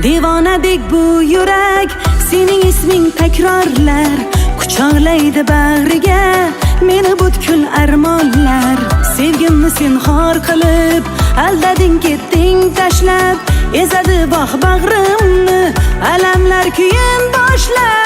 Devonadek bu yurak sening isming takrorlar, quchoqlaydi bag'riga meni butkul armonlar. Sevgimni sen xor qilib aldading, ketding tashlab, ezadi bog' bag'rimni alamlar keyin boshlar.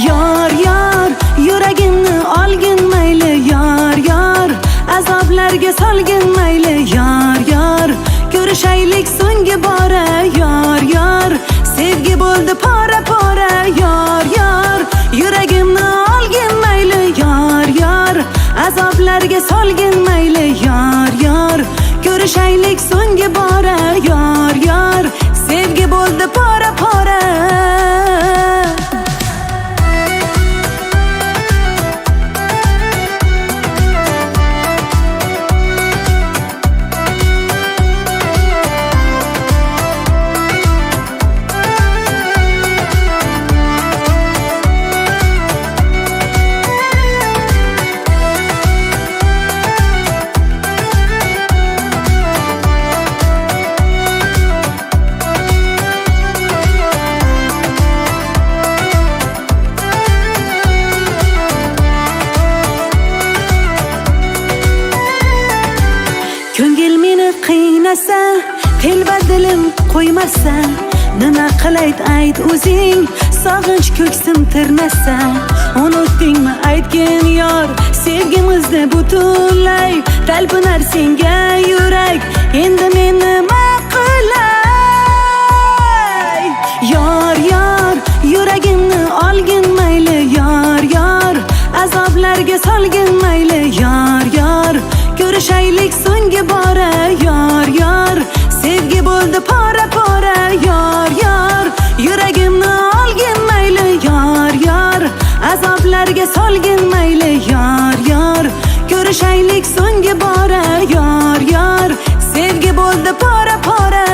Yor yor yuragimni olgin mayli, yor yor azoblarga solgin mayli, yor yor ko'rishaylik so'nggi bora, yor yor sevgi bo'ldi pora pora, yor yor yuragimni olgin mayli, yor yor azoblarga solgin mayli, yor yor ko'rishaylik so'nggi bora, yor yor sevgi bo'ldi pora pora. Ko'ngil meni qiynasa, telba dilim qo'ymasa, nima qilay ayt o'zing, sog'inch ko'ksim tirnasa. Unutdingmi aytgin yor, sevgimizni butunlay, talpinar senga yurak, endi men nima qilay? Yor yor yuragimni olgin mayli, yor yor azoblarga solgin mayli, yor yor ko'rishaylik so'nggi bora, yor yor sevgi bo'ldi pora pora, yor yor yuragimni olgin mayli, yor yor azoblarga solgin mayli, yor yor ko'rishaylik so'nggi bora, yor yor sevgi bo'ldi pora pora.